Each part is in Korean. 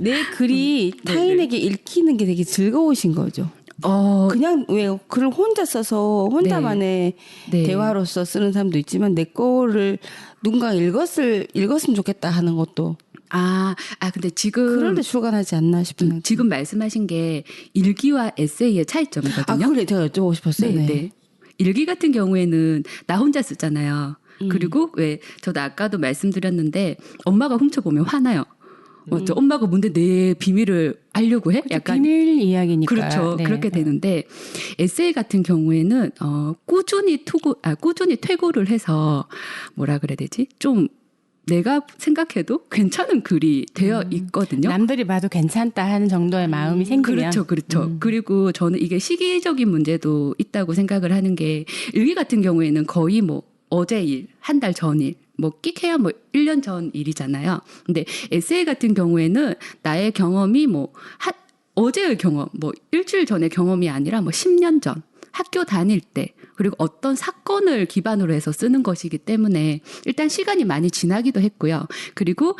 내 글이 타인에게 읽히는 게 되게 즐거우신 거죠. 그냥 왜 글을 혼자 써서 혼자만의 대화로서 쓰는 사람도 있지만 내 거를 누군가 읽었으면 좋겠다 하는 것도 근데 지금 그럴 때 출간하지 않나 싶은 지금 말씀하신 게 일기와 에세이의 차이점이거든요. 그래 제가 여쭤보고 싶었어요. 네. 일기 같은 경우에는 나 혼자 쓰잖아요. 그리고 왜 저도 아까도 말씀드렸는데 엄마가 훔쳐보면 화나요. 저 엄마가 뭔데 내 비밀을 알려고 해? 약간 비밀 이야기니까. 그렇죠. 네. 그렇게 되는데 에세이 같은 경우에는 꾸준히 퇴고를 해서 뭐라 그래야 되지? 좀 내가 생각해도 괜찮은 글이 되어 있거든요. 남들이 봐도 괜찮다 하는 정도의 마음이 생기면. 그렇죠. 그리고 저는 이게 시기적인 문제도 있다고 생각을 하는 게 일기 같은 경우에는 거의 뭐 어제 일, 한 달 전 일, 뭐 끽해야 뭐 1년 전 일이잖아요. 근데 에세이 같은 경우에는 나의 경험이 뭐 어제의 경험, 뭐 일주일 전의 경험이 아니라 뭐 10년 전, 학교 다닐 때, 그리고 어떤 사건을 기반으로 해서 쓰는 것이기 때문에 일단 시간이 많이 지나기도 했고요. 그리고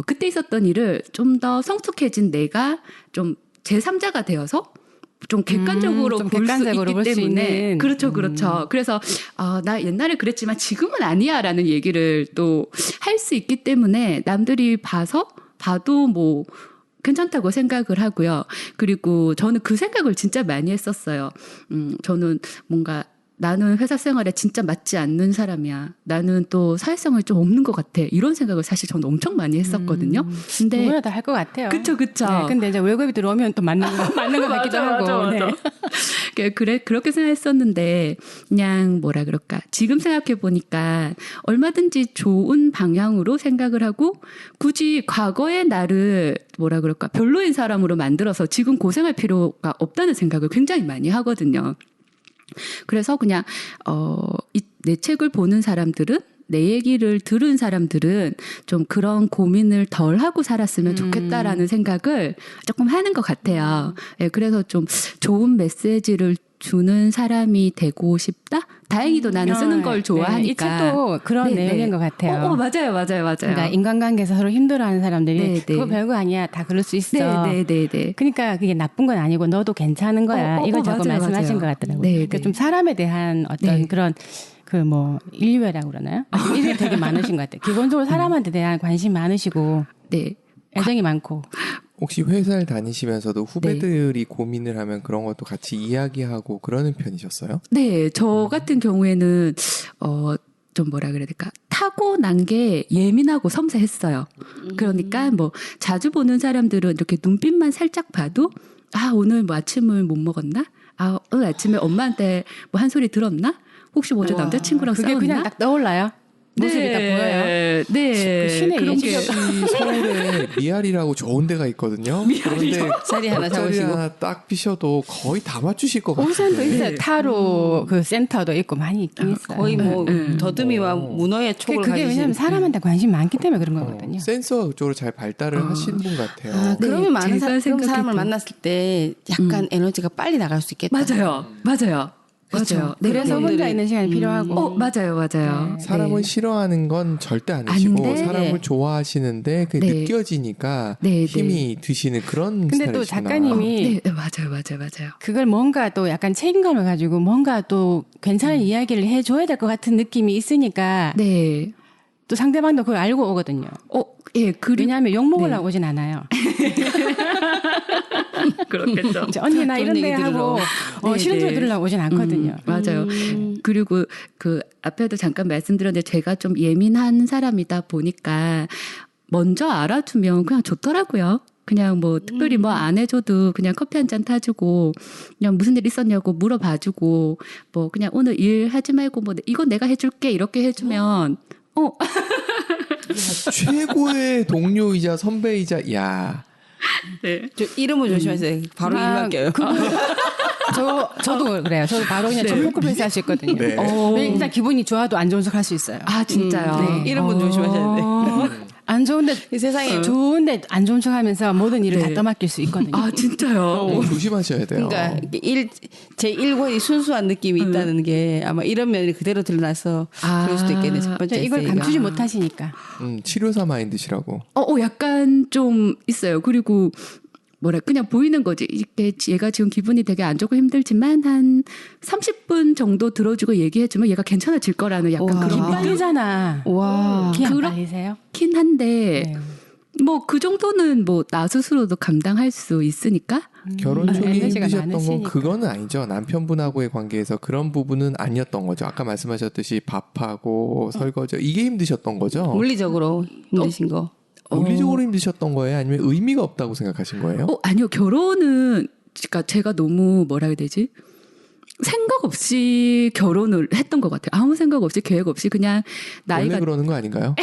그때 있었던 일을 좀 더 성숙해진 내가 좀 제3자가 되어서 좀 객관적으로 볼 수 있기 때문에 그렇죠. 그래서 나 옛날에 그랬지만 지금은 아니야라는 얘기를 또 할 수 있기 때문에 남들이 봐도 뭐 괜찮다고 생각을 하고요. 그리고 저는 그 생각을 진짜 많이 했었어요. 저는 뭔가 나는 회사 생활에 진짜 맞지 않는 사람이야. 나는 또 사회성이 좀 없는 것 같아. 이런 생각을 사실 저는 엄청 많이 했었거든요. 근데 누구나 다 할 것 같아요. 그쵸. 네, 근데 이제 외국에 들어오면 또 맞는 것 같기도 하고. 맞아. 네. 그렇게 생각했었는데 그냥 뭐라 그럴까. 지금 생각해 보니까 얼마든지 좋은 방향으로 생각을 하고 굳이 과거의 나를 뭐라 그럴까. 별로인 사람으로 만들어서 지금 고생할 필요가 없다는 생각을 굉장히 많이 하거든요. 그래서 그냥 내 책을 보는 사람들은 내 얘기를 들은 사람들은 좀 그런 고민을 덜 하고 살았으면 좋겠다라는 생각을 조금 하는 것 같아요. 네, 그래서 좀 좋은 메시지를 주는 사람이 되고 싶다? 다행히도 나는 쓰는 걸 좋아하니까. 이 책도 그런 내용인 것 같아요. 맞아요. 그러니까 인간관계에서 서로 힘들어하는 사람들이 그거 별거 아니야. 다 그럴 수 있어. 네. 그러니까 그게 나쁜 건 아니고 너도 괜찮은 거야. 이걸 자꾸 말씀하신 것 같더라고요. 그러니까 좀 사람에 대한 어떤 그런 인류애라고 그러나요? 일이 되게 많으신 것 같아요. 기본적으로 사람한테 대한 관심 많으시고 애정이 많고. 혹시 회사를 다니시면서도 후배들이 고민을 하면 그런 것도 같이 이야기하고 그러는 편이셨어요? 네, 저 같은 경우에는 좀 뭐라 그래야 될까? 타고난 게 예민하고 섬세했어요. 그러니까 뭐 자주 보는 사람들은 이렇게 눈빛만 살짝 봐도 오늘 뭐 아침을 못 먹었나? 오늘 아침에 엄마한테 뭐 한 소리 들었나? 혹시 뭐 저 남자친구랑 그게 싸웠나? 그냥 딱 떠올라요? 모습이 딱 보여요? 네. 그 신의 그런 게 서울에 미알이라고 좋은 데가 있거든요. 그런데 자리 하나 잡으시고 딱 피셔도 거의 다 맞추실 것 같아요. 오산도 있어요. 타로 그 센터도 있고 많이 있긴 있어요. 거의 뭐 더듬이와 문어의 촉을 그게 왜냐면 사람한테 관심 많기 때문에 그런 거거든요. 센서가 그쪽으로 잘 발달을 하신 분 같아요. 그러면 많은 제가 그런 사람을 생각했던- 만났을 때 약간 에너지가 빨리 나갈 수 있겠다. 맞아요. 그렇죠. 네, 그래서 네. 혼자 있는 시간이 필요하고. 맞아요. 사람을 싫어하는 건 절대 아니시고 아닌데, 사람을 좋아하시는데 그게 느껴지니까 힘이 드시는 그런 근데 스타일이시구나. 또 작가님이 맞아요. 그걸 뭔가 또 약간 책임감을 가지고 뭔가 또 괜찮은 이야기를 해줘야 될 것 같은 느낌이 있으니까 또 상대방도 그걸 알고 오거든요. 왜냐하면 욕먹으려고 오진 않아요. 그렇겠죠. 언니 나 이런 데 하고 싫은 소리 들으려고 오진 않거든요. 맞아요. 그리고 그 앞에도 잠깐 말씀드렸는데 제가 좀 예민한 사람이다 보니까 먼저 알아두면 그냥 좋더라고요. 그냥 뭐 특별히 뭐 안 해줘도 그냥 커피 한 잔 타주고 그냥 무슨 일 있었냐고 물어봐주고 뭐 그냥 오늘 일 하지 말고 뭐 이거 내가 해줄게 이렇게 해주면 최고의 동료이자 선배이자 야. 저 이름을 조심하세요. 바로 일할게요. 저도 그래요. 저도 바로 그냥 전문급 회사 할 수 있거든요. 일단 기분이 좋아도 안 좋은 척 할 수 있어요. 진짜요? 이름은 조심하셔야 돼. 안 좋은데 이 세상에 좋은데 안 좋은 척하면서 모든 일을 다 떠맡길 수 있거든요. 아 진짜요? 조심하셔야 돼요. 그러니까 제 일권이 순수한 느낌이 있다는 게 아마 이런 면이 그대로 드러나서 그럴 수도 있겠네. 첫 번째 이걸 에세이가. 감추지 못하시니까. 치료사 마인드시라고. 약간 좀 있어요. 그리고 그냥 보이는 거지. 이게 얘가 지금 기분이 되게 안 좋고 힘들지만 한 30분 정도 들어주고 얘기해주면 얘가 괜찮아질 거라는 약간 와. 그런 빨리잖아. 와. 기안 빨리세요? 그렇긴 한데 네. 그 정도는 나 스스로도 감당할 수 있으니까. 결혼 초기 에너지가 힘드셨던 건 많으시니까. 그거는 아니죠. 남편분하고의 관계에서 그런 부분은 아니었던 거죠. 아까 말씀하셨듯이 밥하고 설거지 이게 힘드셨던 거죠. 물리적으로 힘드신 거. 물리적으로 힘드셨던 거예요? 아니면 의미가 없다고 생각하신 거예요? 아니요. 결혼은 그러니까 제가 너무 뭐라 해야 되지? 생각 없이 결혼을 했던 것 같아요. 아무 생각 없이 계획 없이 그냥 나이가 원래 그러는 거 아닌가요?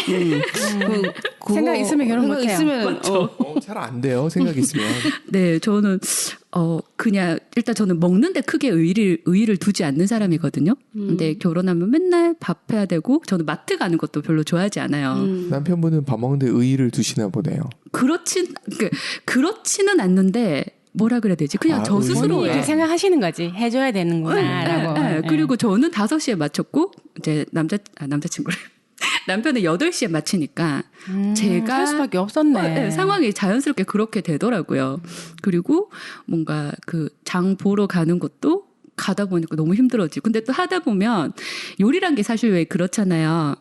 생각 있으면 결혼 생각 못해요. 있으면 잘 안 돼요. 생각 있으면. 네, 저는 그냥 일단 저는 먹는데 크게 의의를 두지 않는 사람이거든요. 근데 결혼하면 맨날 밥 해야 되고 저는 마트 가는 것도 별로 좋아하지 않아요. 남편분은 밥 먹는데 의의를 두시나 보네요. 그렇지는 않는데 뭐라 그래야 되지? 그냥 저 의의. 스스로 이렇게 생각하시는 거지. 해줘야 되는구나라고. 네. 그리고 저는 5시에 마쳤고 이제 남자친구를 남편은 8시에 마치니까 제가 할 수밖에 없었네. 네, 상황이 자연스럽게 그렇게 되더라고요. 그리고 뭔가 장 보러 가는 것도 가다 보니까 너무 힘들어지고. 근데 또 하다 보면 요리란 게 사실 왜 그렇잖아요.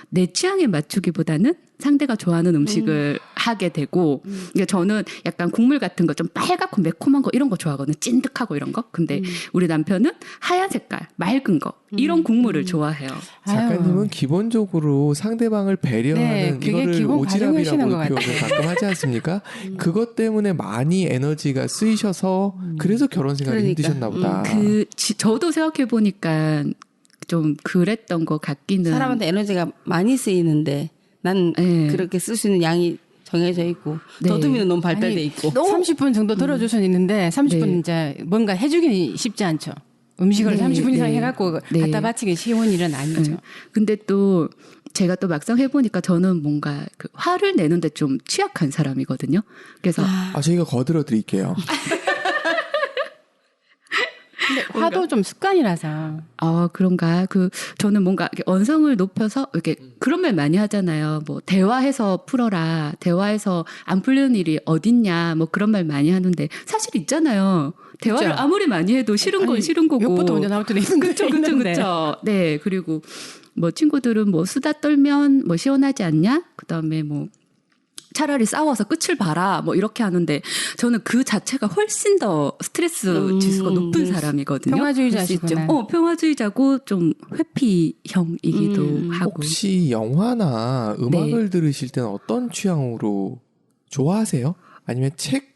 내 취향에 맞추기보다는 상대가 좋아하는 음식을 하게 되고. 그러니까 저는 약간 국물 같은 거 좀 빨갛고 매콤한 거 이런 거 좋아하거든요. 찐득하고 이런 거. 근데 우리 남편은 하얀 색깔, 맑은 거 이런 국물을 좋아해요. 작가님은 기본적으로 상대방을 배려하는 네, 그게 이거를 기본 오지랖이라고 과정이시는 것 표현을 가끔 하지 않습니까? 그것 때문에 많이 에너지가 쓰이셔서 그래서 결혼 생활이 그러니까. 힘드셨나 보다. 저도 생각해 보니까 좀 그랬던 것 같기는. 사람한테 에너지가 많이 쓰이는데 난 네. 그렇게 쓸 수 있는 양이 정해져 있고 네. 더듬이는 너무 발달돼 있고 30분 정도 들어줄 수는 있는데 30분 네. 이제 뭔가 해주기는 쉽지 않죠. 음식을 네, 30분 이상 네. 해갖고 네. 갖다 바치기 쉬운 일은 아니죠. 근데 또 제가 또 막상 해보니까 저는 뭔가 화를 내는데 좀 취약한 사람이거든요. 그래서 저희가 거들어 드릴게요. 근데 화도 좀 습관이라서. 그런가. 저는 뭔가 이렇게 언성을 높여서 이렇게 그런 말 많이 하잖아요. 뭐 대화해서 풀어라. 대화해서 안 풀리는 일이 어딨냐. 뭐 그런 말 많이 하는데 사실 있잖아요. 대화를 그쵸? 아무리 많이 해도 싫은 건 싫은 거고. 욕부터 먼저 나올 때도 있는데. 그쵸. 네. 그리고 뭐 친구들은 뭐 수다 떨면 뭐 시원하지 않냐? 그다음에 뭐 차라리 싸워서 끝을 봐라 뭐 이렇게 하는데 저는 그 자체가 훨씬 더 스트레스 지수가 높은 사람이거든요. 평화주의자시구나. 평화주의자고 좀 회피형이기도 하고. 혹시 영화나 음악을 들으실 때는 어떤 취향으로 좋아하세요? 아니면 책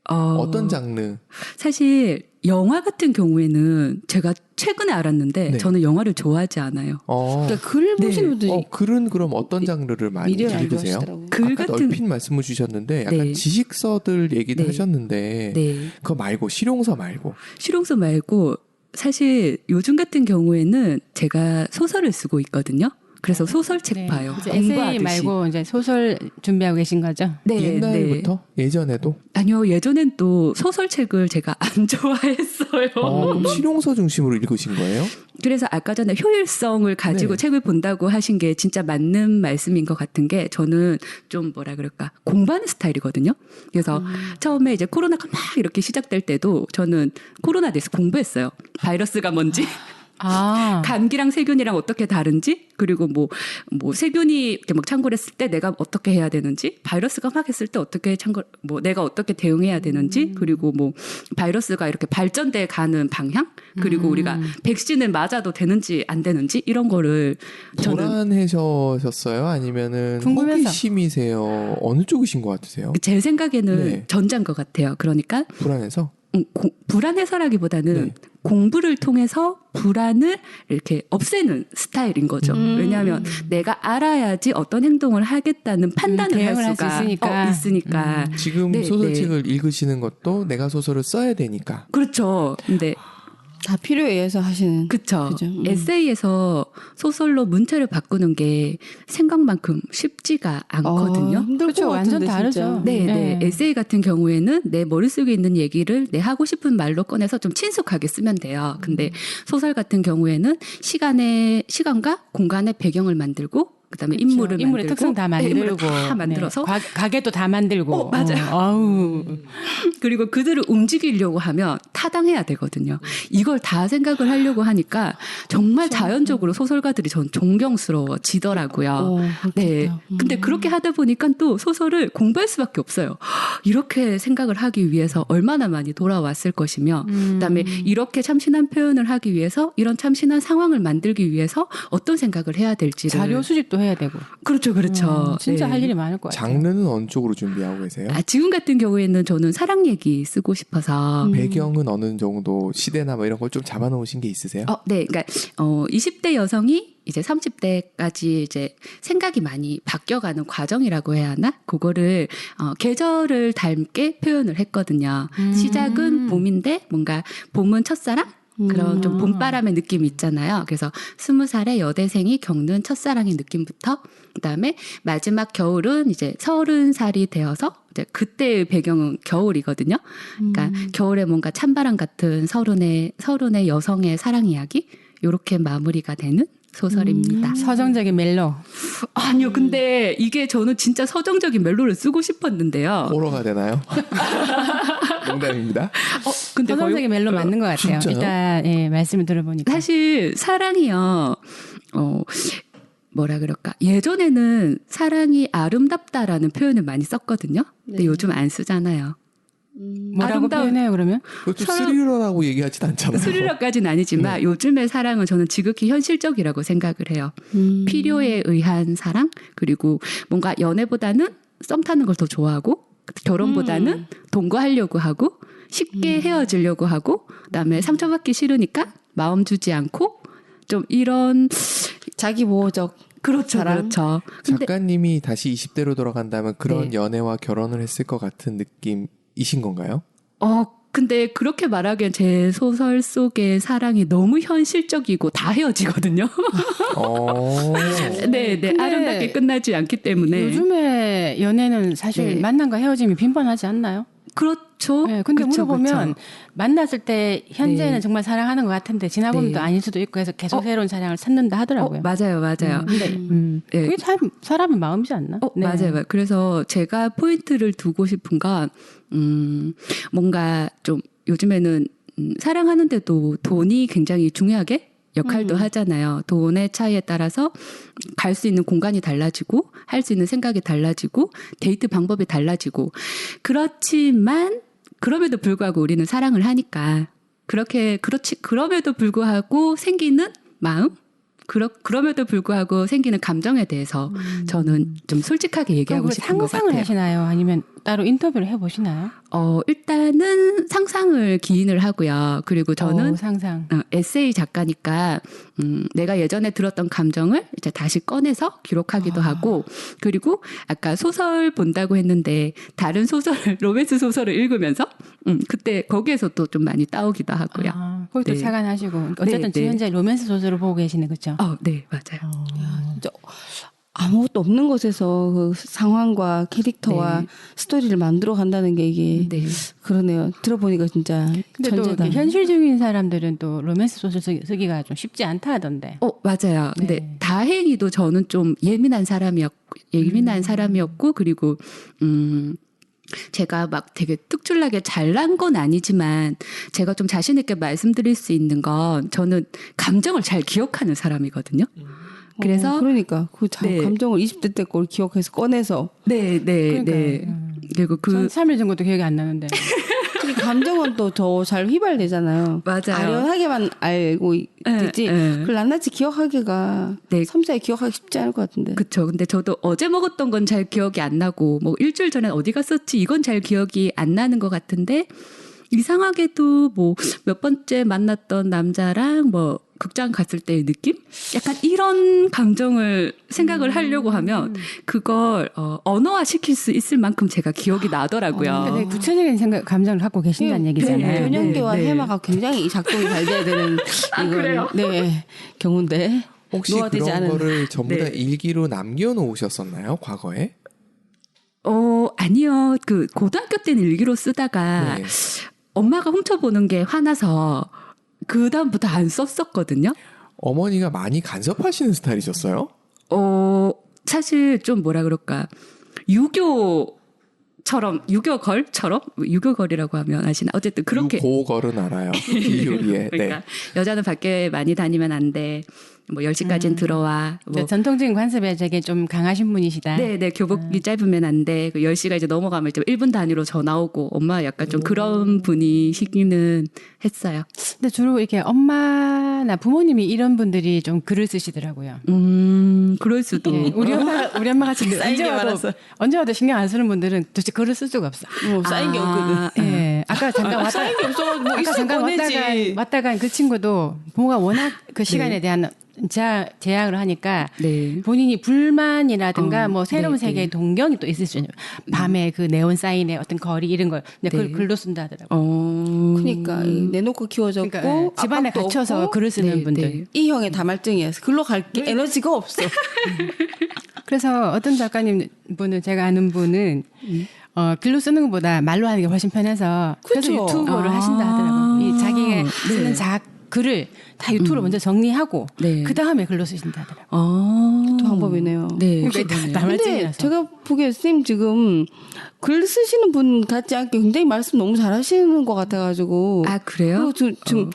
어떤 장르? 사실 영화 같은 경우에는 제가 최근에 알았는데 네. 저는 영화를 좋아하지 않아요. 그러니까 글 보시는 분들이 글은 그럼 어떤 장르를 많이 미디어를 안 읽으세요? 좋아하시더라고요. 글 아까 같은 넓힌 말씀을 주셨는데 약간 네. 지식서들 얘기도 네. 하셨는데 네. 그거 말고 실용서 말고 실용서 말고 사실 요즘 같은 경우에는 제가 소설을 쓰고 있거든요. 그래서 소설책 봐요. 이제 에세이 공부하듯이. 말고 이제 소설 준비하고 계신 거죠? 네, 옛날부터 예전에도 아니요, 예전엔 또 소설책을 제가 안 좋아했어요. 그럼 실용서 중심으로 읽으신 거예요? 그래서 아까 전에 효율성을 가지고 네. 책을 본다고 하신 게 진짜 맞는 말씀인 것 같은 게 저는 좀 뭐라 그럴까 공부하는 스타일이거든요. 그래서 처음에 이제 코로나가 막 이렇게 시작될 때도 저는 코로나에 대해서 공부했어요. 바이러스가 뭔지. 감기랑 세균이랑 어떻게 다른지, 그리고 뭐 세균이 이렇게 막 창궐 했을 때 내가 어떻게 해야 되는지, 바이러스가 막 했을 때 어떻게 내가 어떻게 대응해야 되는지, 그리고 뭐 바이러스가 이렇게 발전돼 가는 방향, 그리고 우리가 백신을 맞아도 되는지 안 되는지 이런 거를 저는 불안해셨어요? 아니면은 궁금해서. 호기심이세요? 어느 쪽이신 것 같으세요? 제 생각에는 네. 전자인 것 같아요. 그러니까 불안해서? 불안해서라기보다는 네. 공부를 통해서 불안을 이렇게 없애는 스타일인 거죠. 왜냐하면 내가 알아야지 어떤 행동을 하겠다는 판단을 할 대응을 할 수 수가 있으니까. 지금 네, 소설책을 읽으시는 것도 내가 소설을 써야 되니까. 그렇죠. 근데 다 필요에 의해서 하시는. 그쵸. 에세이에서 소설로 문체를 바꾸는 게 생각만큼 쉽지가 않거든요. 그렇죠. 완전 다르죠. 네. 에세이 같은 경우에는 내 머릿속에 있는 얘기를 내 하고 싶은 말로 꺼내서 좀 친숙하게 쓰면 돼요. 근데 소설 같은 경우에는 시간과 공간의 배경을 만들고 그다음에 그렇죠. 인물을 인물의 만들고 특성 다 만들고 인물을 다 만들어서 가게도 다 만들고 맞아요. 그리고 그들을 움직이려고 하면 타당해야 되거든요. 이걸 다 생각을 하려고 하니까 정말 자연적으로 소설가들이 전 존경스러워지더라고요. 네. 근데 그렇게 하다 보니까 또 소설을 공부할 수밖에 없어요. 이렇게 생각을 하기 위해서 얼마나 많이 돌아왔을 것이며 그다음에 이렇게 참신한 표현을 하기 위해서 이런 참신한 상황을 만들기 위해서 어떤 생각을 해야 될지를 자료 수집도 해야 되고. 그렇죠. 진짜 할 일이 많을 것 같아요. 장르는 어느 쪽으로 준비하고 계세요? 지금 같은 경우에는 저는 사랑 얘기 쓰고 싶어서. 배경은 어느 정도 시대나 뭐 이런 걸 좀 잡아놓으신 게 있으세요? 네. 그러니까 20대 여성이 이제 30대까지 이제 생각이 많이 바뀌어가는 과정이라고 해야 하나? 그거를 계절을 닮게 표현을 했거든요. 시작은 봄인데 뭔가 봄은 첫사랑? 그런 좀 봄바람의 느낌이 있잖아요. 그래서 20살의 여대생이 겪는 첫사랑의 느낌부터 그다음에 마지막 겨울은 이제 30살이 되어서 이제 그때의 배경은 겨울이거든요. 그러니까 겨울에 뭔가 찬바람 같은 서른의 여성의 사랑 이야기 이렇게 마무리가 되는 소설입니다. 서정적인 멜로. 아니요. 근데 이게 저는 진짜 서정적인 멜로를 쓰고 싶었는데요. 호러가 되나요? 농담입니다. 근데 서정적인 멜로 맞는 것 같아요. 진짜요? 일단 말씀을 들어보니까. 사실 사랑이요. 뭐라 그럴까. 예전에는 사랑이 아름답다라는 표현을 많이 썼거든요. 근데 요즘 안 쓰잖아요. 뭐라고 표현해요 그러면? 그것도 스릴러라고 얘기하진 않잖아요. 스릴러까지는 아니지만 요즘의 사랑은 저는 지극히 현실적이라고 생각을 해요. 필요에 의한 사랑 그리고 뭔가 연애보다는 썸 타는 걸 더 좋아하고 결혼보다는 동거하려고 하고 쉽게 헤어지려고 하고 그다음에 상처받기 싫으니까 마음 주지 않고 좀 이런 자기 보호적. 그렇죠. 작가님이 다시 20대로 돌아간다면 그런 연애와 결혼을 했을 것 같은 느낌이신 건가요? 근데 그렇게 말하기엔 제 소설 속의 사랑이 너무 현실적이고 다 헤어지거든요. 네, 아름답게 끝나지 않기 때문에. 요즘에 연애는 사실 만남과 헤어짐이 빈번하지 않나요? 그렇죠. 네, 근데 물어보면 만났을 때 현재는 정말 사랑하는 것 같은데 지나고 보면 또 아닐 수도 있고 해서 계속 새로운 사랑을 찾는다 하더라고요. 맞아요. 근데 그게 사람의 마음이지 않나? 맞아요. 그래서 제가 포인트를 두고 싶은 건 뭔가 좀 요즘에는 사랑하는데도 돈이 굉장히 중요하게 역할도 하잖아요. 돈의 차이에 따라서 갈 수 있는 공간이 달라지고 할 수 있는 생각이 달라지고 데이트 방법이 달라지고 그렇지만 그럼에도 불구하고 우리는 사랑을 하니까 그럼에도 불구하고 생기는 마음 그럼에도 불구하고 생기는 감정에 대해서 저는 좀 솔직하게 얘기하고 싶은 것 같아요. 상상을 하시나요? 아니면 따로 인터뷰를 해보시나요? 일단은 상상을 기인을 하고요. 그리고 저는 상상. 에세이 작가니까 내가 예전에 들었던 감정을 이제 다시 꺼내서 기록하기도 하고 그리고 아까 소설 본다고 했는데 다른 로맨스 소설을 읽으면서 그때 거기에서 또 좀 많이 따오기도 하고요. 거기도 착안하시고 어쨌든 지금 현재 로맨스 소설을 보고 계시는 거죠? 네, 맞아요. 진짜 아무것도 없는 곳에서 그 상황과 캐릭터와 스토리를 만들어 간다는 게 이게 그러네요. 들어보니까 진짜 근데 천재다. 또 현실적인 사람들은 또 로맨스 소설 쓰기가 좀 쉽지 않다 하던데. 맞아요. 근데 다행히도 저는 좀 예민한 사람이었고 그리고 제가 막 되게 특출나게 잘난 건 아니지만 제가 좀 자신 있게 말씀드릴 수 있는 건 저는 감정을 잘 기억하는 사람이거든요. 그래서 그러니까 감정을 20대 때 걸 기억해서 꺼내서 그리고 전 3일 전것도 기억이 안 나는데. 감정은 또 더 잘 휘발되잖아요. 맞아요. 아련하게만 알고 있지. 그걸 낱낱이 기억하기가 섬세하게 기억하기 쉽지 않을 것 같은데. 그렇죠. 근데 저도 어제 먹었던 건 잘 기억이 안 나고 뭐 일주일 전에 어디 갔었지 이건 잘 기억이 안 나는 것 같은데 이상하게도 뭐 몇 번째 만났던 남자랑 뭐 극장 갔을 때의 느낌? 약간 이런 감정을 생각을 하려고 하면 그걸 언어화 시킬 수 있을 만큼 제가 기억이 나더라고요. 그러니까 구체적인 감정을 갖고 계신다는 얘기잖아요. 변형계와 해마가 굉장히 작동이 잘 돼야 되는 이건 네, 경우인데 혹시 노화되지 그런 않은. 거를 전부 다 일기로 남겨놓으셨었나요? 과거에? 아니요. 그 고등학교 때는 일기로 쓰다가 엄마가 훔쳐보는 게 화나서 그 다음부터 안 썼었거든요. 어머니가 많이 간섭하시는 스타일이셨어요? 사실 좀 뭐라 그럴까 유교걸처럼 유교걸이라고 하면 아시나? 어쨌든 그렇게 유고걸은 알아요. 비유리에. 그러니까 여자는 밖에 많이 다니면 안 돼. 뭐 10시까지는 들어와. 뭐 전통적인 관습에 되게 좀 강하신 분이시다. 네, 교복이 짧으면 안 돼. 그 10시가 이제 넘어가면 이제 1분 단위로 전화 오고 엄마 약간 좀 그런 분이시기는 했어요. 근데 주로 이렇게 엄마나 부모님이 이런 분들이 좀 글을 쓰시더라고요. 그럴 수도. 네, 우리 엄마가 지금 언제 와도 신경 안 쓰는 분들은 도대체 글을 쓸 수가 없어. 쌓인 게 없거든. 예. 아까 잠깐 왔다. 쌓인 게 없어. 뭐 아까 있어 잠깐 보내지. 왔다간 그 친구도 부모가 워낙 그 시간에 대한 제약을 하니까 본인이 불만이라든가 뭐 새로운 세계의 동경이 또 있을 수 있어요. 밤에 그 네온 사인의 어떤 거리 이런 걸 그걸 글로 쓴다 하더라고요. 그러니까 내놓고 키워졌고 그러니까 집안에 갇혀서 없고, 글을 쓰는 분들. 이 형의 다말증이었어. 글로 갈 게 에너지가 없어. 그래서 어떤 작가님 분은 제가 아는 분은 글로 쓰는 것보다 말로 하는 게 훨씬 편해서 그래서 그쵸? 유튜브를 하신다 하더라고요. 이 자기가 쓰는 글을 다 유튜브로 먼저 정리하고 그 다음에 글로 쓰신다 하더라고요. 또 방법이네요. 네. 근데 제가 보기에 선생님 지금 글 쓰시는 분 같지 않게 굉장히 말씀 너무 잘하시는 것 같아가지고. 아, 그래요? 그리고 지금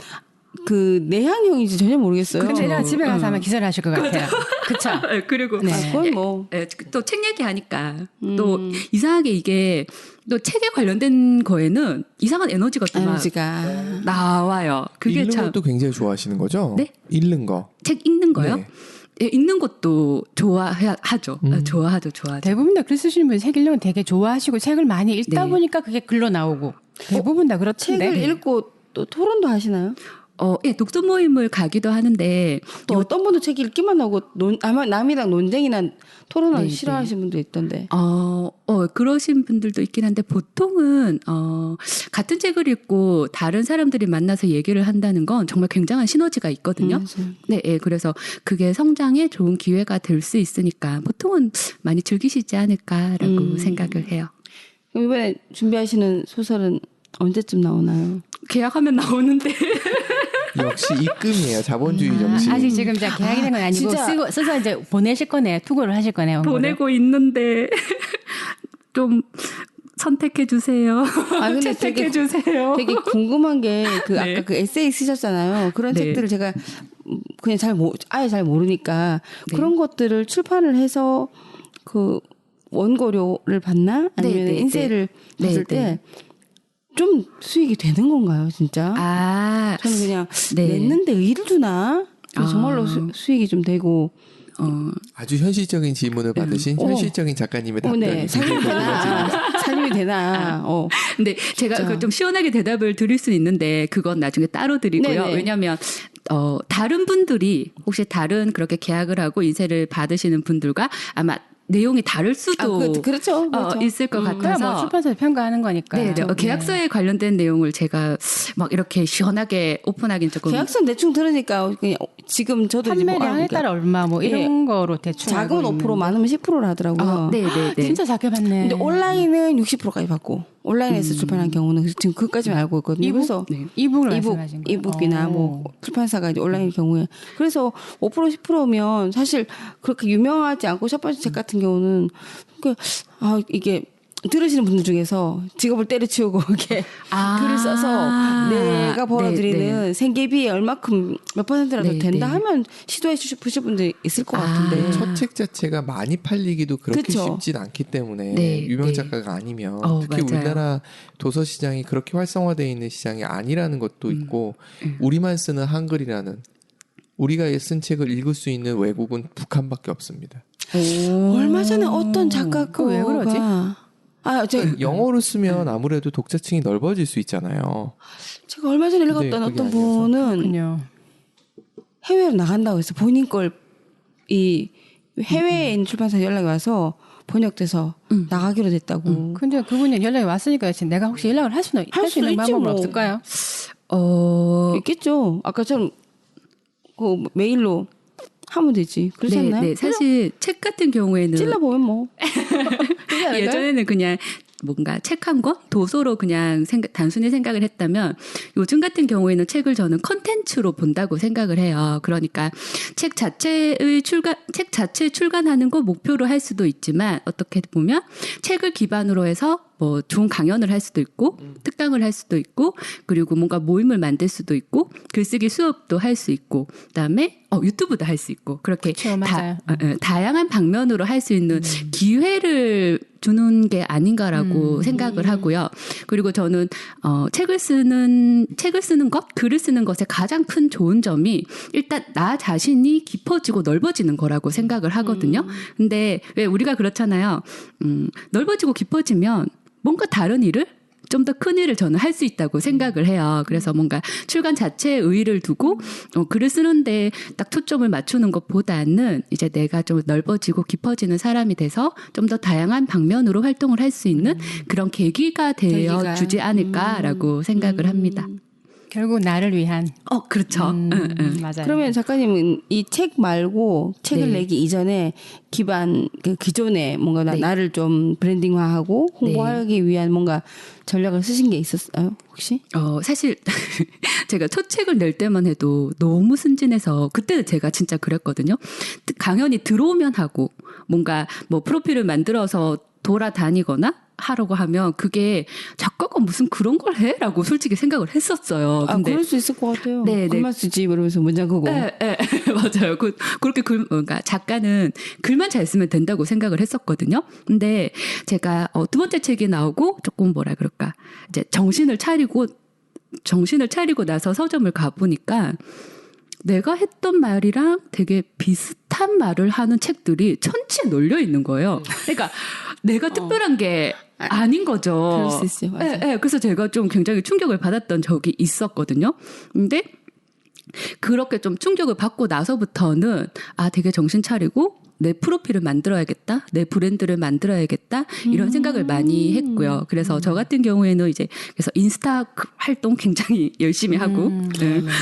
그 내향형인지 전혀 모르겠어요. 근데 제가 집에 가서 아마 기절하실 것 같아요. 그쵸? 그리고 그건 뭐. 또 책 얘기하니까 또 이상하게 이게 또 책에 관련된 거에는 이상한 에너지가 또 막 나와요. 그게 읽는 참. 것도 굉장히 좋아하시는 거죠? 네? 읽는 거. 책 읽는 거요? 네. 예, 읽는 것도 좋아하죠. 좋아하죠. 대부분 다 글 쓰시는 분이 책 읽는 건 되게 좋아하시고 책을 많이 읽다 보니까 그게 글로 나오고 대부분 다 그렇던데. 책을 읽고 또 토론도 하시나요? 예, 독서 모임을 가기도 하는데 또 어떤 분도 책 읽기만 하고 아마 남이랑 논쟁이나 토론을 싫어하시는 분도 있던데. 그러신 분들도 있긴 한데 보통은 같은 책을 읽고 다른 사람들이 만나서 얘기를 한다는 건 정말 굉장한 시너지가 있거든요. 네, 그래서 그게 성장에 좋은 기회가 될 수 있으니까 보통은 많이 즐기시지 않을까라고 생각을 해요. 이번에 준비하시는 소설은 언제쯤 나오나요? 계약하면 나오는데. 역시 입금이에요. 자본주의 정신. 아직 지금 계약이 된 건 아니고 써서 이제 보내실 거네요. 투고를 하실 거네요. 보내고 있는데 좀 선택해 주세요. 근데 채택해 주세요. 되게 궁금한 게 아까 그 에세이 쓰셨잖아요. 그런 책들을 제가 그냥 아예 잘 모르니까 그런 것들을 출판을 해서 그 원고료를 받나 아니면 인쇄를 했을 때 좀 수익이 되는 건가요, 진짜? 저는 그냥 냈는데 의를 두나? 정말로 수익이 좀 되고. 아주 현실적인 질문을 받으신 현실적인 작가님의 답변이 살림이 되나? 근데 제가 그걸 좀 시원하게 대답을 드릴 수 있는데 그건 나중에 따로 드리고요. 네네. 왜냐하면 다른 분들이 혹시 다른 그렇게 계약을 하고 인쇄를 받으시는 분들과 아마 내용이 다를 수도 그렇죠. 있을 것 같아서 뭐 출판사에서 평가하는 거니까. 네, 계약서에 관련된 내용을 제가 막 이렇게 시원하게 오픈하긴 조금. 계약서는 대충 들으니까 그냥 지금 저도 판매량에 따라 얼마 뭐 이런 거로 대충 작은 5% 많으면 10%를 하더라고요. 네. 진짜 작게 받네. 근데 온라인은 60%까지 받고 온라인에서 출판한 경우는 지금 그것까지만 알고 있거든요. 그래서 이북을 말씀하신 거예요? 이북이나 뭐 출판사가 이제 온라인 경우에 그래서 5% 10%면 사실 그렇게 유명하지 않고 첫 번째 책 같은 경우는 이게 들으시는 분들 중에서 직업을 때려치우고 이렇게 글을 써서 내가 벌어들이는 생계비에 얼마큼 몇 %라도 된다 하면 시도해 주실 분들 있을 것 같은데 첫 책 자체가 많이 팔리기도 그렇게 쉽진 않기 때문에 유명 작가가 아니면 특히 우리나라 도서 시장이 그렇게 활성화되어 있는 시장이 아니라는 것도 있고 우리만 쓰는 한글이라는 우리가 쓴 책을 읽을 수 있는 외국은 북한밖에 없습니다. 얼마 전에 어떤 작가가 왜 그러지? 영어로 쓰면 아무래도 독자층이 넓어질 수 있잖아요. 제가 얼마 전에 읽었던 어떤 분은 해외로 나간다고 해서 본인 걸 이 해외에 있는 출판사에 연락이 와서 번역돼서 나가기로 됐다고. 근데 그분이 연락이 왔으니까 지금 내가 혹시 연락을 할 수 있는 방법은 뭐. 없을까요? 있겠죠. 아까처럼 그 메일로 하면 되지. 그렇지 않나요? 네. 사실 책 같은 경우에는 찔러보면 뭐. 예전에는 그냥 뭔가 책 한 권 도서로 그냥 단순히 생각을 했다면 요즘 같은 경우에는 책을 저는 컨텐츠로 본다고 생각을 해요. 그러니까 책 자체 출간하는 거 목표로 할 수도 있지만 어떻게 보면 책을 기반으로 해서 뭐 좋은 강연을 할 수도 있고 특강을 할 수도 있고 그리고 뭔가 모임을 만들 수도 있고 글쓰기 수업도 할 수 있고 그다음에 유튜브도 할 수 있고 그렇게 그쵸, 맞아요. 다양한 방면으로 할 수 있는 기회를 주는 게 아닌가라고 생각을 하고요. 그리고 저는 책을 쓰는 것, 글을 쓰는 것의 가장 큰 좋은 점이 일단 나 자신이 깊어지고 넓어지는 거라고 생각을 하거든요. 근데 왜 우리가 그렇잖아요. 넓어지고 깊어지면 뭔가 다른 일을 좀 더 큰 일을 저는 할 수 있다고 생각을 해요. 그래서 뭔가 출간 자체에 의의를 두고 글을 쓰는데 딱 초점을 맞추는 것보다는 이제 내가 좀 넓어지고 깊어지는 사람이 돼서 좀 더 다양한 방면으로 활동을 할 수 있는 그런 계기가 되어 주지 않을까라고 생각을 합니다. 결국 나를 위한. 그렇죠. 맞아요. 그러면 작가님은 이 책 말고 책을 네. 내기 이전에 그 기존에 뭔가 네. 나를 좀 브랜딩화하고 홍보하기 위한 뭔가 전략을 쓰신 게 있었어요, 혹시? 사실 제가 첫 책을 낼 때만 해도 너무 순진해서 그때는 제가 진짜 그랬거든요. 강연이 들어오면 하고 뭔가 뭐 프로필을 만들어서 돌아다니거나 하라고 하면 그게 작가가 무슨 그런 걸 해라고 솔직히 생각을 했었어요. 근데 그럴 수 있을 것 같아요. 네. 글만 쓰지 이러면서 문장 그거. 맞아요. 그렇게 그러니까 작가는 글만 잘 쓰면 된다고 생각을 했었거든요. 근데 제가 두 번째 책이 나오고 조금 뭐라 그럴까 이제 정신을 차리고 나서 서점을 가보니까 내가 했던 말이랑 되게 비슷한 말을 하는 책들이 천치에 널려 있는 거예요. 그러니까 내가 특별한 게 아닌 거죠. 그럴 수 있어요. 맞아요. 네, 그래서 제가 좀 굉장히 충격을 받았던 적이 있었거든요. 근데 그렇게 좀 충격을 받고 나서부터는 되게 정신 차리고 내 프로필을 만들어야겠다, 내 브랜드를 만들어야겠다 이런 생각을 많이 했고요. 그래서 저 같은 경우에는 이제 그래서 인스타 활동 굉장히 열심히 하고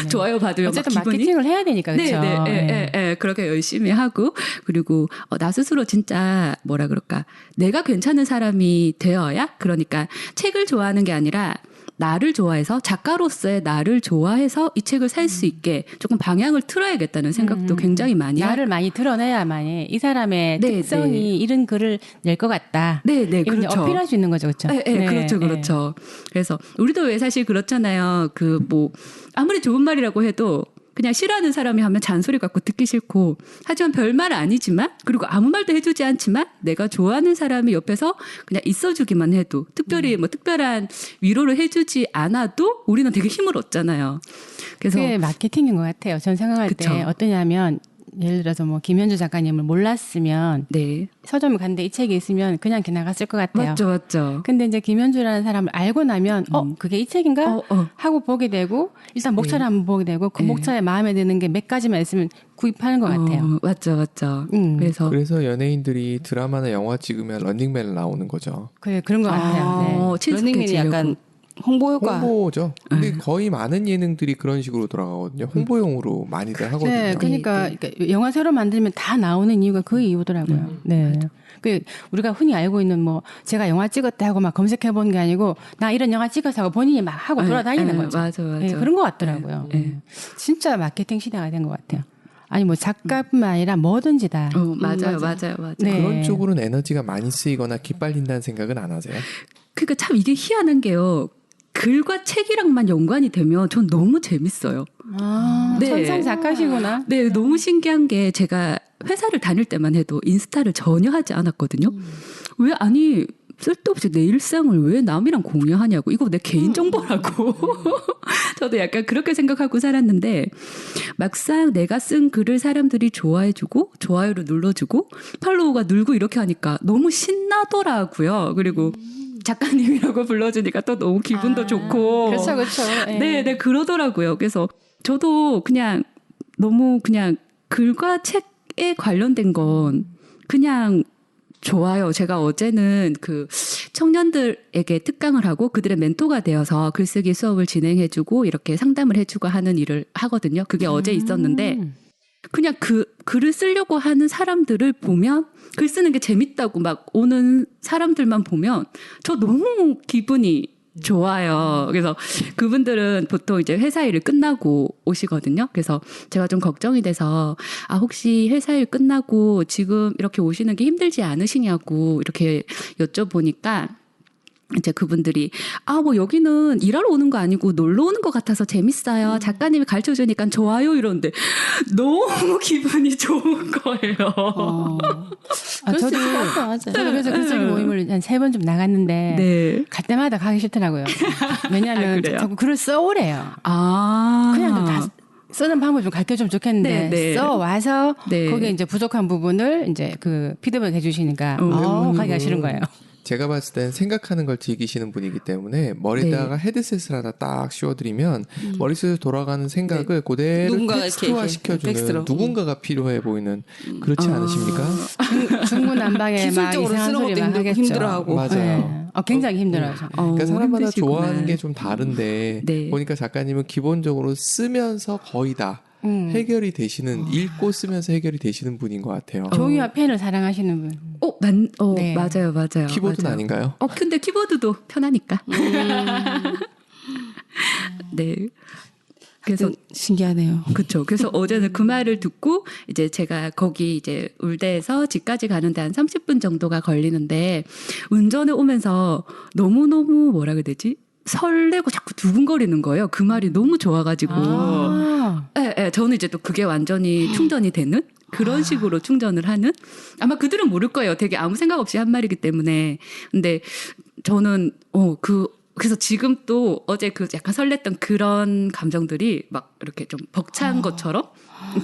좋아요 받으면 어쨌든 막 기분이 마케팅을 해야 되니까 그렇죠. 네, 그렇게 열심히 하고 그리고 나 스스로 진짜 뭐라 그럴까 내가 괜찮은 사람이 되어야 그러니까 책을 좋아하는 게 아니라 나를 좋아해서 작가로서의 나를 좋아해서 이 책을 살 수 있게 조금 방향을 틀어야겠다는 생각도 굉장히 많이 나를 많이 드러내야만이 이 사람의 특성이 이런 글을 낼 것 같다. 네, 그렇죠. 어필할 수 있는 거죠, 그렇죠? 네, 그렇죠. 그래서 우리도 왜 사실 그렇잖아요. 뭐 아무리 좋은 말이라고 해도 그냥 싫어하는 사람이 하면 잔소리 같고 듣기 싫고 하지만 별말 아니지만 그리고 아무 말도 해주지 않지만 내가 좋아하는 사람이 옆에서 그냥 있어주기만 해도 특별히 뭐 특별한 위로를 해주지 않아도 우리는 되게 힘을 얻잖아요. 그래서 그게 마케팅인 것 같아요. 전 생각할 그쵸. 때 어떠냐면 예를 들어서 뭐 김현주 작가님을 몰랐으면 서점을 갔는데 이 책이 있으면 그냥 지나갔을 것 같아요. 맞죠. 근데 이제 김현주라는 사람을 알고 나면 그게 이 책인가 하고 보게 되고 일단 목차를 한번 보게 되고 그 목차에 마음에 드는 게 몇 가지만 있으면 구입하는 것 같아요. 맞죠. 그래서 연예인들이 드라마나 영화 찍으면 런닝맨 나오는 거죠. 그런 것 같아요. 네. 런닝맨이 약간 홍보 효과. 홍보죠. 근데 거의 많은 예능들이 그런 식으로 돌아가거든요. 홍보용으로 많이들 하거든요. 네, 그러니까 영화 새로 만들면 다 나오는 이유가 그 이유더라고요. 네. 우리가 흔히 알고 있는 뭐 제가 영화 찍었다 하고 막 검색해 보는 게 아니고 나 이런 영화 찍어서 하고 본인이 막 하고 돌아다니는 거죠. 맞아. 네, 그런 것 같더라고요. 진짜 마케팅 시대가 된 것 같아요. 아니 뭐 작가뿐만 아니라 뭐든지 다. 맞아요. 네. 그런 쪽으로는 에너지가 많이 쓰이거나 기빨린다는 생각은 안 하세요? 그러니까 참 이게 희한한 게요. 글과 책이랑만 연관이 되면 전 너무 재밌어요. 천상 작가시구나. 네, 너무 신기한 게 제가 회사를 다닐 때만 해도 인스타를 전혀 하지 않았거든요. 왜 쓸데없이 내 일상을 왜 남이랑 공유하냐고. 이거 내 개인정보라고. 저도 약간 그렇게 생각하고 살았는데 막상 내가 쓴 글을 사람들이 좋아해주고 좋아요를 눌러주고 팔로우가 늘고 이렇게 하니까 너무 신나더라고요. 그리고 작가님이라고 불러주니까 또 너무 기분도 좋고. 그렇죠. 네, 그러더라고요. 그래서 저도 그냥 너무 그냥 글과 책에 관련된 건 그냥 좋아요. 제가 어제는 그 청년들에게 특강을 하고 그들의 멘토가 되어서 글쓰기 수업을 진행해주고 이렇게 상담을 해주고 하는 일을 하거든요. 그게 어제 있었는데 그냥 글을 쓰려고 하는 사람들을 보면 글 쓰는 게 재밌다고 막 오는 사람들만 보면 저 너무 기분이 좋아요. 그래서 그분들은 보통 이제 회사 일을 끝나고 오시거든요. 그래서 제가 좀 걱정이 돼서 혹시 회사 일 끝나고 지금 이렇게 오시는 게 힘들지 않으시냐고 이렇게 여쭤보니까 이제 그분들이 뭐 여기는 일하러 오는 거 아니고 놀러 오는 것 같아서 재밌어요. 작가님이 가르쳐 주니까 좋아요 이러는데 너무 기분이 좋은 거예요. 저도 그래서 글쓰기 모임을 한 3번 좀 나갔는데 네. 갈 때마다 가기 싫더라고요. 왜냐하면 자꾸 글을 써오래요. 그냥 다 쓰는 방법 좀 가르쳐 주면 좋겠는데 네. 써 와서 네. 거기에 이제 부족한 부분을 이제 그 피드백 해주시니까 가기가 싫은 거예요. 제가 봤을 땐 생각하는 걸 즐기시는 분이기 때문에 머리에다가 헤드셋을 하나 딱 씌워드리면 머릿속에 돌아가는 생각을 그대로 텍스트화 시켜주는 누군가가 필요해 보이는 그렇지 않으십니까? 중구난방에 막 이상한 소리만 하겠죠. 힘들어하고. 맞아요. 굉장히 힘들어요. 그러니까 사람마다 힘드시구나. 좋아하는 게 좀 다른데 보니까 작가님은 기본적으로 쓰면서 거의 다 해결이 되시는 읽고 쓰면서 해결이 되시는 분인 것 같아요. 종이와 펜을 사랑하시는 분. 네. 맞아요. 키보드는 맞아요. 아닌가요? 근데 키보드도 편하니까. 네. 그래서 신기하네요. 그렇죠. 그래서 어제는 그 말을 듣고 이제 제가 거기 이제 울대에서 집까지 가는데 한 30분 정도가 걸리는데 운전에 오면서 너무너무 뭐라 그래야 되지? 설레고 자꾸 두근거리는 거예요. 그 말이 너무 좋아가지고. 네, 저는 이제 또 그게 완전히 충전이 되는 그런 식으로 충전을 하는. 아마 그들은 모를 거예요. 되게 아무 생각 없이 한 말이기 때문에. 근데 저는 그래서 지금 또 어제 그 약간 설렜던 그런 감정들이 막 이렇게 좀 벅찬 것처럼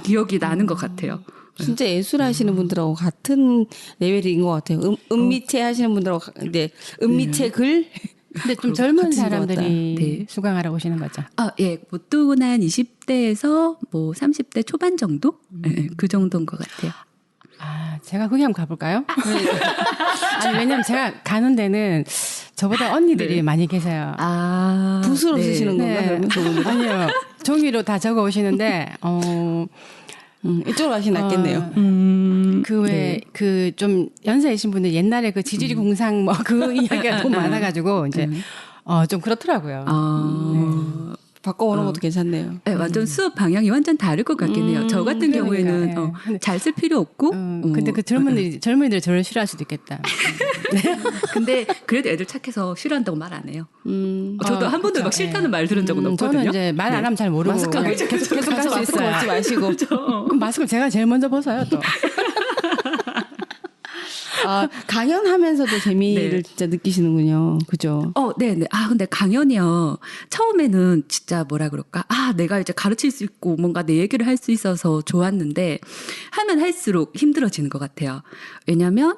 기억이 나는 것 같아요. 진짜 예술하시는 분들하고 같은 레벨인 것 같아요. 은미체 하시는 분들하고 이제 은미체 글. 근데 좀 젊은 사람들이 수강하러 오시는 거죠? 예. 보통은 한 20대에서 뭐 30대 초반 정도? 네, 그 정도인 것 같아요. 제가 거기 한번 가볼까요? 아니, 왜냐면 제가 가는 데는 저보다 언니들이 많이 계세요. 붓으로 쓰시는 건가요? 그러면 아니요. 종이로 다 적어 오시는데, 이쪽으로 가시면 낫겠네요. 그 좀 연세이신 분들 옛날에 그 지지리 공상 뭐 그 이야기가 너무 많아가지고 이제 좀 그렇더라고요. 바꿔오는 것도 괜찮네요. 네, 완전 수업 방향이 완전 다를 것 같긴 해요. 저 같은 경우에는 잘 쓸 필요 없고. 근데 그 젊은이들 저를 싫어할 수도 있겠다. 근데 그래도 애들 착해서 싫어한다고 말 안 해요. 저도 한 번도 막 싫다는 말 들은 적은 없거든요. 저는 이제 말 안 하면 잘 모르고 마스크 계속 갈 수 있어요. 벗지 마시고. 그럼 마스크를 제가 제일 먼저 벗어요 또. 강연하면서도 재미를 진짜 느끼시는군요. 그죠? 네네. 근데 강연이요. 처음에는 진짜 뭐라 그럴까? 내가 이제 가르칠 수 있고 뭔가 내 얘기를 할 수 있어서 좋았는데 하면 할수록 힘들어지는 것 같아요. 왜냐면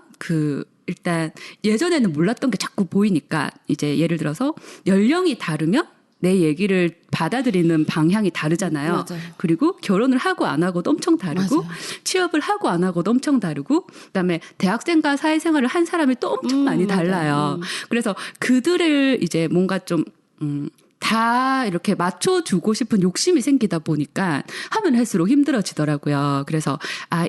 일단 예전에는 몰랐던 게 자꾸 보이니까 이제 예를 들어서 연령이 다르면 내 얘기를 받아들이는 방향이 다르잖아요. 맞아요. 그리고 결혼을 하고 안 하고도 엄청 다르고 맞아요. 취업을 하고 안 하고도 엄청 다르고 그다음에 대학생과 사회생활을 한 사람이 또 엄청 많이 달라요. 그래서 그들을 이제 뭔가 좀 다 이렇게 맞춰주고 싶은 욕심이 생기다 보니까 하면 할수록 힘들어지더라고요. 그래서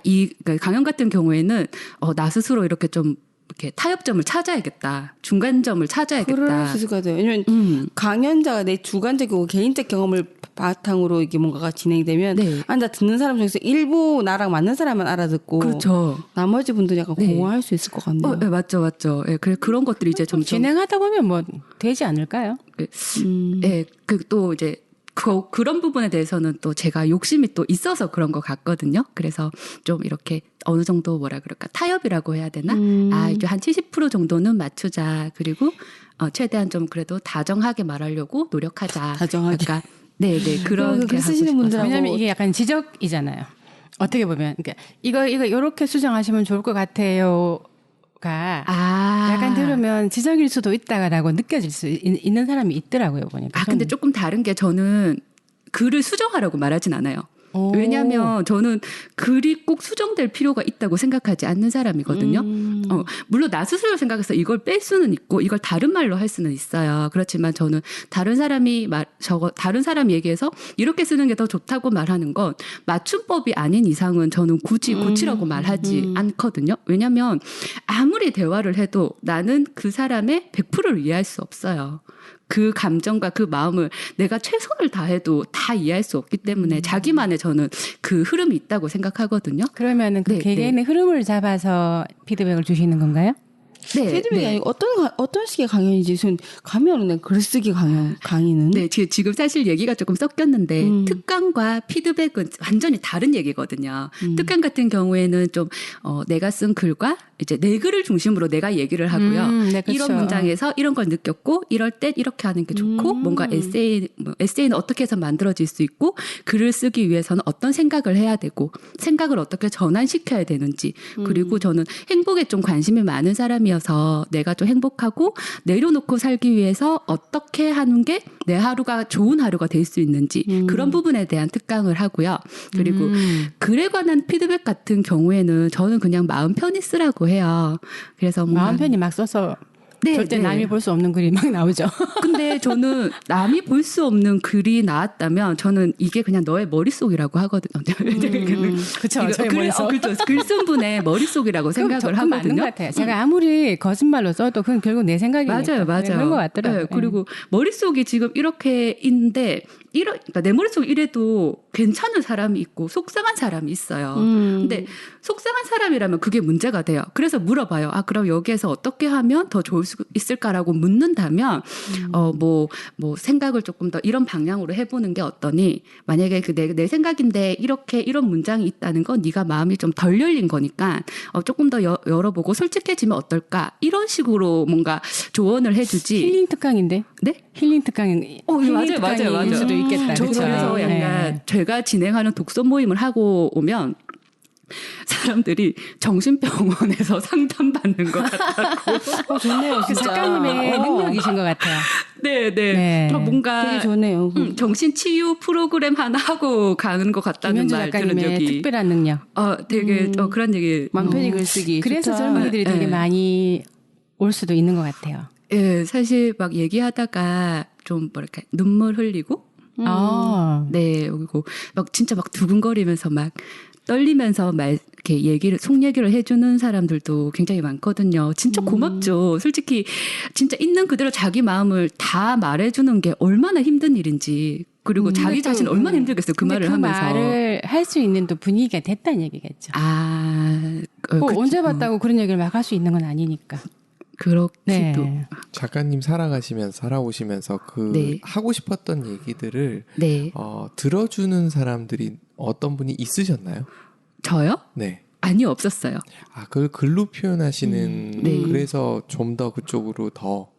이 강연 같은 경우에는 나 스스로 이렇게 좀 이렇게 타협점을 찾아야겠다. 중간점을 찾아야겠다. 그럴 수 있을 것 같아요. 왜냐면 강연자가 내 주관적이고 개인적 경험을 바탕으로 이게 뭔가가 진행되면 나 듣는 사람 중에서 일부 나랑 맞는 사람만 알아듣고 그렇죠. 나머지 분들이 약간 공허할 수 있을 것 같네요. 네, 맞죠. 그런 것들이 이제 좀 진행하다 보면 뭐 되지 않을까요? 또 이제 그런 부분에 대해서는 또 제가 욕심이 또 있어서 그런 것 같거든요. 그래서 좀 이렇게 어느 정도 뭐라 그럴까 타협이라고 해야 되나? 이제 한 70% 정도는 맞추자. 그리고 최대한 좀 그래도 다정하게 말하려고 노력하자. 다정하게. 그러니까 네네 그렇게 쓰시는 분들하고 왜냐하면 이게 약간 지적이잖아요. 어떻게 보면 그러니까 이거 이렇게 수정하시면 좋을 것 같아요. 약간 들으면 지적일 수도 있다라고 느껴질 수 있는 사람이 있더라고요 보니까. 근데 조금 다른 게 저는 글을 수정하라고 말하진 않아요. 왜냐하면 저는 글이 꼭 수정될 필요가 있다고 생각하지 않는 사람이거든요. 물론 나 스스로 생각해서 이걸 뺄 수는 있고 이걸 다른 말로 할 수는 있어요. 그렇지만 저는 다른 사람이 얘기해서 이렇게 쓰는 게 더 좋다고 말하는 건 맞춤법이 아닌 이상은 저는 굳이 고치라고 말하지 않거든요. 왜냐하면 아무리 대화를 해도 나는 그 사람의 100%를 이해할 수 없어요. 그 감정과 그 마음을 내가 최선을 다해도 다 이해할 수 없기 때문에 자기만의 저는 그 흐름이 있다고 생각하거든요. 그러면은 그 개개인의 흐름을 잡아서 피드백을 주시는 건가요? 네. 피드백이 아니고 어떤 식의 강연인지 전 감이 오는데 글쓰기 강의는. 네, 지금 사실 얘기가 조금 섞였는데 특강과 피드백은 완전히 다른 얘기거든요. 특강 같은 경우에는 좀 내가 쓴 글과 이제 내 글을 중심으로 내가 얘기를 하고요. 네, 그렇죠. 이런 문장에서 이런 걸 느꼈고 이럴 땐 이렇게 하는 게 좋고 뭔가 에세이는 어떻게 해서 만들어질 수 있고 글을 쓰기 위해서는 어떤 생각을 해야 되고 생각을 어떻게 전환시켜야 되는지 그리고 저는 행복에 좀 관심이 많은 사람이어서 내가 좀 행복하고 내려놓고 살기 위해서 어떻게 하는 게 내 하루가 좋은 하루가 될 수 있는지 그런 부분에 대한 특강을 하고요. 그리고 글에 관한 피드백 같은 경우에는 저는 그냥 마음 편히 쓰라고 해요. 그래서 마음 편히 막 써서 절대 남이 볼 수 없는 글이 막 나오죠. 근데 저는 남이 볼 수 없는 글이 나왔다면 저는 이게 그냥 너의 머릿속이라고 하거든요. 그렇죠. 저희 머릿속. 그렇죠. 글 쓴 분의 머릿속이라고 생각을 하거든요. 맞는 것 같아요. 제가 아무리 거짓말로 써도 그건 결국 내 생각이니까. 맞아요. 그런 것 같더라고요. 네, 그리고 머릿속이 지금 이렇게 있는데 그러니까 내 머릿속 이래도 괜찮은 사람이 있고 속상한 사람이 있어요. 근데 속상한 사람이라면 그게 문제가 돼요. 그래서 물어봐요. 그럼 여기에서 어떻게 하면 더 좋을 수 있을까라고 묻는다면 뭐 생각을 조금 더 이런 방향으로 해보는 게 어떠니? 만약에 내 생각인데 이런 문장이 있다는 건 네가 마음이 좀 덜 열린 거니까 조금 더 열어보고 솔직해지면 어떨까? 이런 식으로 뭔가 조언을 해주지. 힐링 특강인데? 네? 힐링 특강인. 맞아요. 수도 있겠다. 그래서 약간 제가 진행하는 독서 모임을 하고 오면 사람들이 정신병원에서 상담받는 것 같다고. 좋네요, 그 작가님의 능력이신 것 같아요. 네. 뭔가 되게 좋네요. 정신치유 프로그램 하나 하고 가는 것 같다는 말 들은 적이. 특별한 능력. 되게 그런 얘기. 마음 편히 글쓰기. 그래서 좋다. 젊은이들이 되게 많이 올 수도 있는 것 같아요. 예, 사실 막 얘기하다가 좀 뭐랄까 눈물 흘리고. 네, 그리고 막 진짜 막 두근거리면서 막 떨리면서 이렇게 속 얘기를 해주는 사람들도 굉장히 많거든요. 진짜 고맙죠. 솔직히 진짜 있는 그대로 자기 마음을 다 말해주는 게 얼마나 힘든 일인지. 그리고 자기 자신 얼마나 힘들겠어요. 그 말을 하면서. 말을 할 수 있는 또 분위기가 됐다는 얘기겠죠. 언제 봤다고 그런 얘기를 막 할 수 있는 건 아니니까. 그렇기도. 작가님 살아오시면서 하고 싶었던 얘기들을 들어주는 사람들이 어떤 분이 있으셨나요? 저요? 네. 아니요, 없었어요. 그걸 글로 표현하시는 그래서 좀 더 그쪽으로 더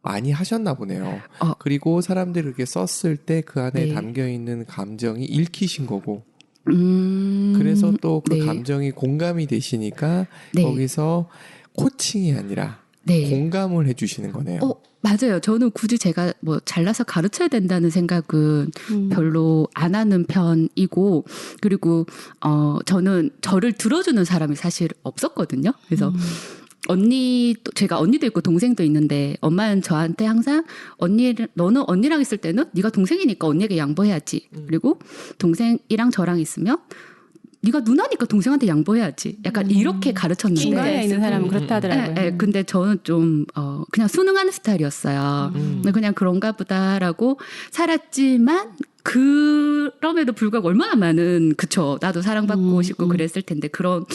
많이 하셨나 보네요. 그리고 사람들이 그렇게 썼을 때 그 안에 담겨 있는 감정이 읽히신 거고. 그래서 또 그 감정이 공감이 되시니까 거기서 코칭이 아니라 공감을 해주시는 거네요. 맞아요. 저는 굳이 제가 잘나서 가르쳐야 된다는 생각은 별로 안 하는 편이고, 그리고 저는 저를 들어주는 사람이 사실 없었거든요. 그래서 제가 언니도 있고 동생도 있는데 엄마는 저한테 항상 너는 언니랑 있을 때는 네가 동생이니까 언니에게 양보해야지. 그리고 동생이랑 저랑 있으면 네가 누나니까 동생한테 양보해야지. 약간 이렇게 가르쳤는데. 중간에 있는 사람은 그렇다 하더라고요. 네, 근데 저는 좀 그냥 순응하는 스타일이었어요. 그냥 그런가 보다라고 살았지만 그럼에도 불구하고 얼마나 많은 나도 사랑받고 싶고 그랬을 텐데 그런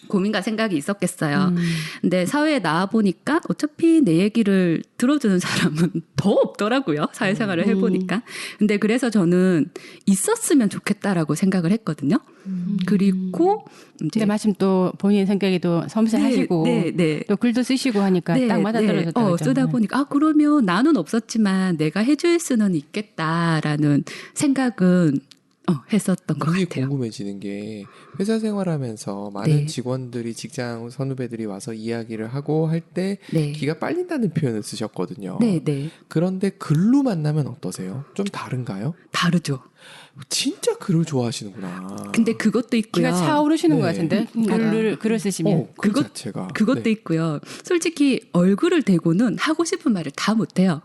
고민과 생각이 있었겠어요. 근데 사회에 나와보니까 어차피 내 얘기를 들어주는 사람은 더 없더라고요. 사회생활을 해보니까. 근데 그래서 저는 있었으면 좋겠다라고 생각을 했거든요. 그리고 이제 마침 또 본인 성격이 또 섬세하시고 또 글도 쓰시고 하니까 딱 맞아떨어졌다고 쓰다 보니까 그러면 나는 없었지만 내가 해줄 수는 있겠다라는 생각은 했었던 것 같아요. 굉장히 궁금해지는 게 회사 생활하면서 많은 네. 직원들이 직장 선후배들이 와서 이야기를 하고 할 때 네. 기가 빨린다는 표현을 쓰셨거든요. 네, 네. 그런데 글로 만나면 어떠세요? 좀 다른가요? 다르죠. 진짜 글을 좋아하시는구나. 근데 그것도 있고요. 기가 차오르시는 네. 것 같은데 글을 쓰시면 그 자체가. 그것도 네. 있고요. 솔직히 얼굴을 대고는 하고 싶은 말을 다 못해요.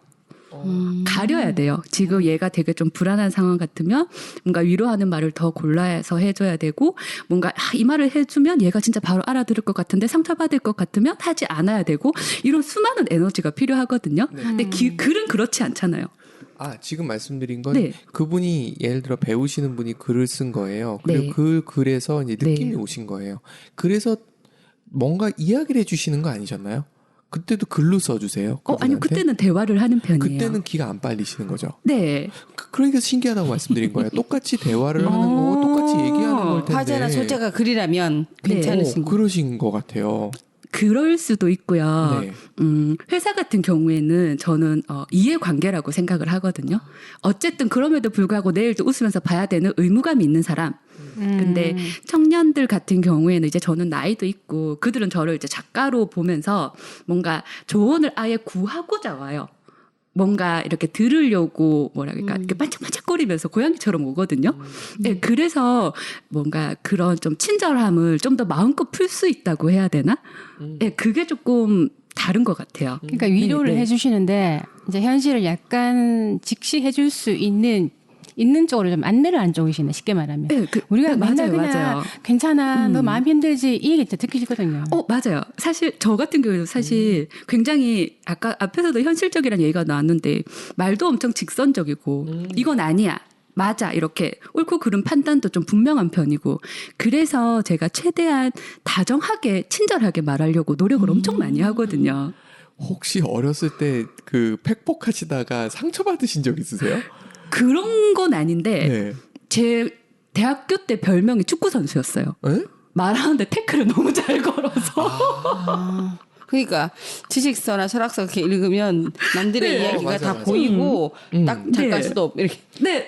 가려야 돼요. 지금 얘가 되게 좀 불안한 상황 같으면 뭔가 위로하는 말을 더 골라서 해줘야 되고 뭔가 이 말을 해주면 얘가 진짜 바로 알아들을 것 같은데 상처받을 것 같으면 하지 않아야 되고 이런 수많은 에너지가 필요하거든요. 네. 근데 글은 그렇지 않잖아요. 지금 말씀드린 건 네. 그분이 예를 들어 배우시는 분이 글을 쓴 거예요. 그리고 네. 그 글에서 이제 느낌이 네. 오신 거예요. 그래서 뭔가 이야기를 해주시는 거 아니셨나요? 그때도 글로 써주세요. 아니요. 그때는 대화를 하는 편이에요. 그때는 기가 안 빨리시는 거죠. 네. 그러니까 신기하다고 말씀드린 거예요. 똑같이 대화를 하는 거고 똑같이 얘기하는 걸 텐데. 화제나 소재가 글이라면 괜찮으신 거. 그러신 것 같아요. 그럴 수도 있고요. 네. 회사 같은 경우에는 저는 이해관계라고 생각을 하거든요. 어쨌든 그럼에도 불구하고 내일도 웃으면서 봐야 되는 의무감이 있는 사람. 근데 청년들 같은 경우에는 이제 저는 나이도 있고 그들은 저를 이제 작가로 보면서 뭔가 조언을 아예 구하고자 와요. 뭔가 이렇게 들으려고 뭐랄까 이렇게 반짝반짝거리면서 고양이처럼 오거든요. 네, 그래서 뭔가 그런 좀 친절함을 좀 더 마음껏 풀 수 있다고 해야 되나? 네, 그게 조금 다른 것 같아요. 그러니까 위로를 네, 네. 해주시는데 이제 현실을 약간 직시해줄 수 있는 쪽으로 좀 안내를 안 좋으시네 쉽게 말하면. 네, 우리가 네, 맨날 맞아요, 그냥 맞아요. 괜찮아 너 마음 힘들지 이 얘기 진짜 듣기 싫거든요. 맞아요. 사실 저 같은 경우에도 사실 굉장히 아까 앞에서도 현실적이라는 얘기가 나왔는데 말도 엄청 직선적이고 이건 아니야. 맞아. 이렇게 옳고 그른 판단도 좀 분명한 편이고 그래서 제가 최대한 다정하게 친절하게 말하려고 노력을 엄청 많이 하거든요. 혹시 어렸을 때 그 팩폭하시다가 상처받으신 적 있으세요? 그런 건 아닌데 네. 제 대학교 때 별명이 축구 선수였어요. 네? 말하는데 태클을 너무 잘 걸어서. 그러니까 지식서나 철학서 이렇게 읽으면 남들의 네. 이야기가 맞아, 다 맞아. 보이고 딱 잘갈 네. 수도 없고 이렇게. 네.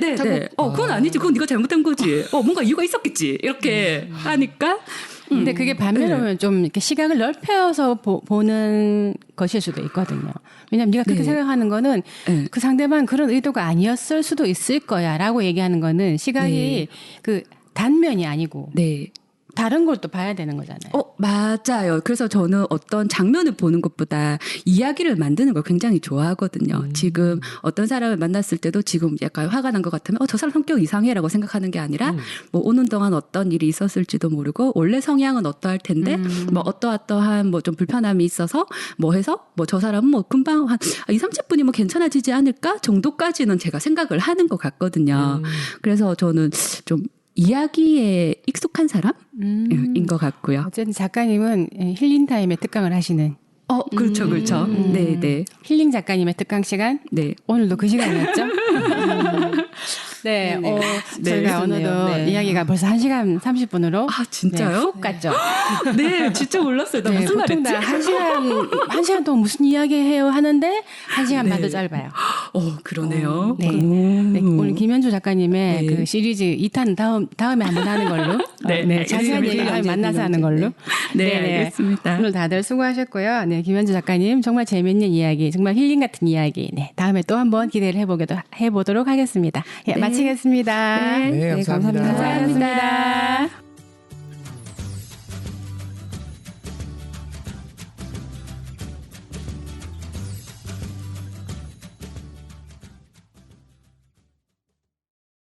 그건 아니지. 그건 네가 잘못한 거지. 뭔가 이유가 있었겠지. 이렇게 하니까. 근데 그게 반면으로 네. 좀 이렇게 시각을 넓혀서 보는 것일 수도 있거든요. 왜냐하면 네가 그렇게 네. 생각하는 거는 네. 그 상대방 그런 의도가 아니었을 수도 있을 거야라고 얘기하는 거는 시각이 네. 그 단면이 아니고 네. 다른 걸 또 봐야 되는 거잖아요. 맞아요. 그래서 저는 어떤 장면을 보는 것보다 이야기를 만드는 걸 굉장히 좋아하거든요. 지금 어떤 사람을 만났을 때도 지금 약간 화가 난 것 같으면 저 사람 성격 이상해라고 생각하는 게 아니라 뭐 오는 동안 어떤 일이 있었을지도 모르고 원래 성향은 어떠할 텐데 뭐 어떠한 뭐 좀 불편함이 있어서 뭐 해서 뭐 저 사람은 뭐 금방 한 2, 30분이 뭐 괜찮아지지 않을까 정도까지는 제가 생각을 하는 것 같거든요. 그래서 저는 좀 이야기에 익숙한 사람인 것 같고요. 어쨌든 작가님은 힐링 타임에 특강을 하시는. 그렇죠, 그렇죠. 네. 힐링 작가님의 특강 시간. 네. 오늘도 그 시간이었죠. 네, 저희가 어느덧 네. 이야기가 벌써 1시간 30분으로. 진짜요? 네, 훅 갔죠. 네, 진짜 몰랐어요. 나 무슨 보통 말했지? 다 1시간 동안 무슨 이야기 해요 하는데 1시간 반도 짧아요. 그러네요. 네. 네, 오늘 김현주 작가님의 네. 그 시리즈 2탄 다음에 한번 하는 걸로. 네, 자세한 알겠습니다. 얘기 다음에 만나서 하는 걸로. 네, 알겠습니다. 오늘 다들 수고하셨고요. 네, 김현주 작가님 정말 재밌는 이야기, 정말 힐링 같은 이야기. 네, 다음에 또 한번 기대를 해보도록 하겠습니다. 예, 마치겠습니다. 네, 감사합니다. 감사합니다.